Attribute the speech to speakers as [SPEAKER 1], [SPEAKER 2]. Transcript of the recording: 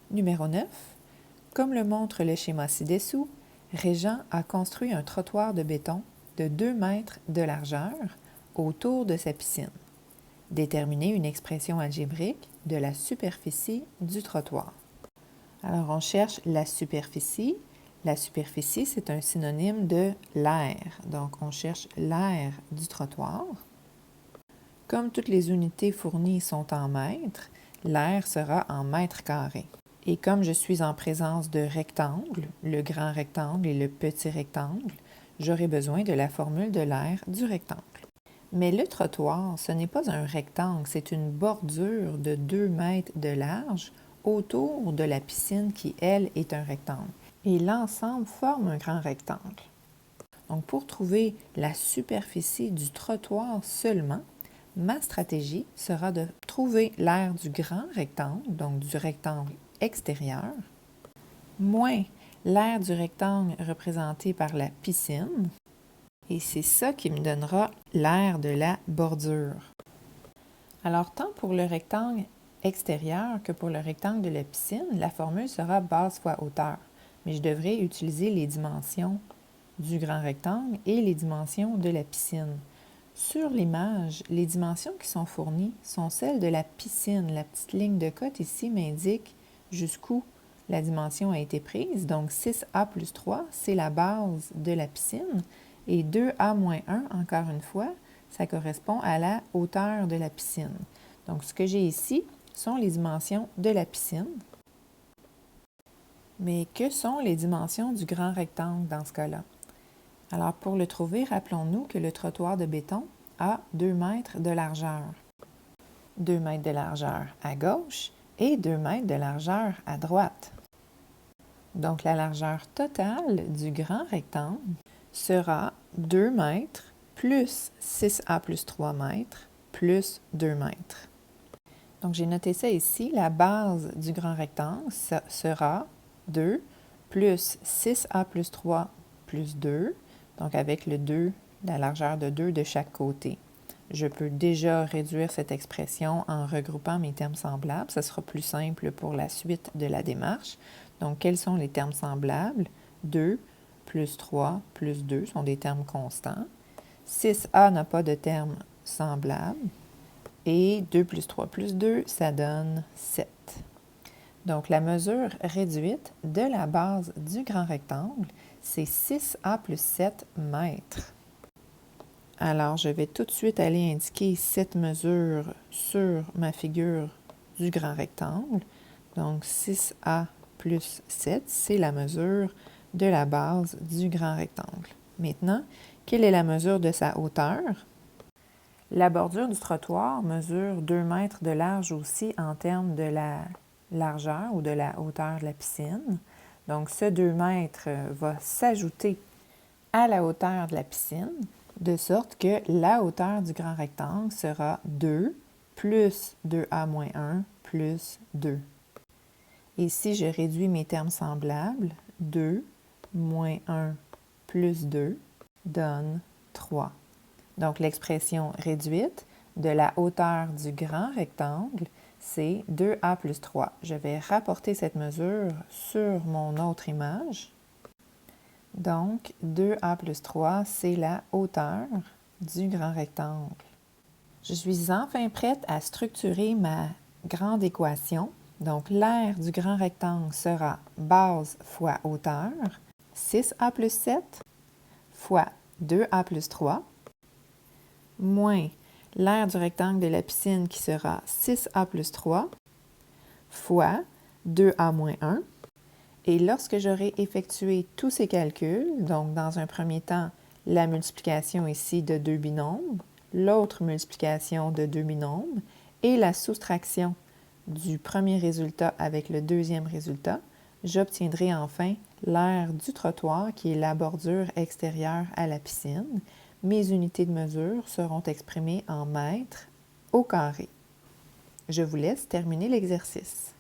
[SPEAKER 1] Numéro 9. Comme le montre le schéma ci-dessous, Régent a construit un trottoir de béton de 2 mètres de largeur autour de sa piscine. Déterminez une expression algébrique de la superficie du trottoir. Alors, on cherche la superficie. La superficie, c'est un synonyme de l'aire. Donc, on cherche l'aire du trottoir. Comme toutes les unités fournies sont en mètres, l'aire sera en mètres carrés. Et comme je suis en présence de rectangles, le grand rectangle et le petit rectangle, j'aurai besoin de la formule de l'aire du rectangle. Mais le trottoir, ce n'est pas un rectangle, c'est une bordure de 2 mètres de large autour de la piscine qui, elle, est un rectangle. Et l'ensemble forme un grand rectangle. Donc, pour trouver la superficie du trottoir seulement, ma stratégie sera de trouver l'aire du grand rectangle, donc du rectangle extérieur, moins l'aire du rectangle représenté par la piscine, et c'est ça qui me donnera l'aire de la bordure. Alors, tant pour le rectangle extérieur que pour le rectangle de la piscine, la formule sera base fois hauteur, mais je devrais utiliser les dimensions du grand rectangle et les dimensions de la piscine. Sur l'image, les dimensions qui sont fournies sont celles de la piscine. La petite ligne de cote ici m'indique jusqu'où la dimension a été prise. Donc 6A plus 3, c'est la base de la piscine. Et 2A moins 1, encore une fois, ça correspond à la hauteur de la piscine. Donc ce que j'ai ici sont les dimensions de la piscine. Mais que sont les dimensions du grand rectangle dans ce cas-là? Alors, pour le trouver, rappelons-nous que le trottoir de béton a 2 mètres de largeur. 2 mètres de largeur à gauche et 2 mètres de largeur à droite. Donc, la largeur totale du grand rectangle sera 2 mètres plus 6A plus 3 mètres plus 2 mètres. Donc, j'ai noté ça ici. La base du grand rectangle sera 2 plus 6A plus 3 plus 2. Donc, avec le 2, la largeur de 2 de chaque côté. Je peux déjà réduire cette expression en regroupant mes termes semblables. Ce sera plus simple pour la suite de la démarche. Donc, quels sont les termes semblables? 2 plus 3 plus 2 sont des termes constants. 6A n'a pas de termes semblables. Et 2 plus 3 plus 2, ça donne 7. Donc, la mesure réduite de la base du grand rectangle, c'est 6A plus 7 mètres. Alors, je vais tout de suite aller indiquer cette mesure sur ma figure du grand rectangle. Donc, 6A plus 7, c'est la mesure de la base du grand rectangle. Maintenant, quelle est la mesure de sa hauteur? La bordure du trottoir mesure 2 mètres de large aussi en termes de la largeur ou de la hauteur de la piscine. Donc, ce 2 mètres va s'ajouter à la hauteur de la piscine, de sorte que la hauteur du grand rectangle sera 2 plus 2A moins 1 plus 2. Et si je réduis mes termes semblables, 2 moins 1 plus 2 donne 3. Donc, l'expression réduite de la hauteur du grand rectangle, c'est 2A plus 3. Je vais rapporter cette mesure sur mon autre image. Donc, 2A plus 3, c'est la hauteur du grand rectangle. Je suis enfin prête à structurer ma grande équation. Donc, l'aire du grand rectangle sera base fois hauteur, 6A plus 7 fois 2A plus 3, moins l'aire du rectangle de la piscine qui sera 6A plus 3 fois 2A moins 1. Et lorsque j'aurai effectué tous ces calculs, donc dans un premier temps, la multiplication ici de 2 binômes, l'autre multiplication de 2 binômes et la soustraction du premier résultat avec le deuxième résultat, j'obtiendrai enfin l'aire du trottoir qui est la bordure extérieure à la piscine. Mes unités de mesure seront exprimées en mètres au carré. Je vous laisse terminer l'exercice.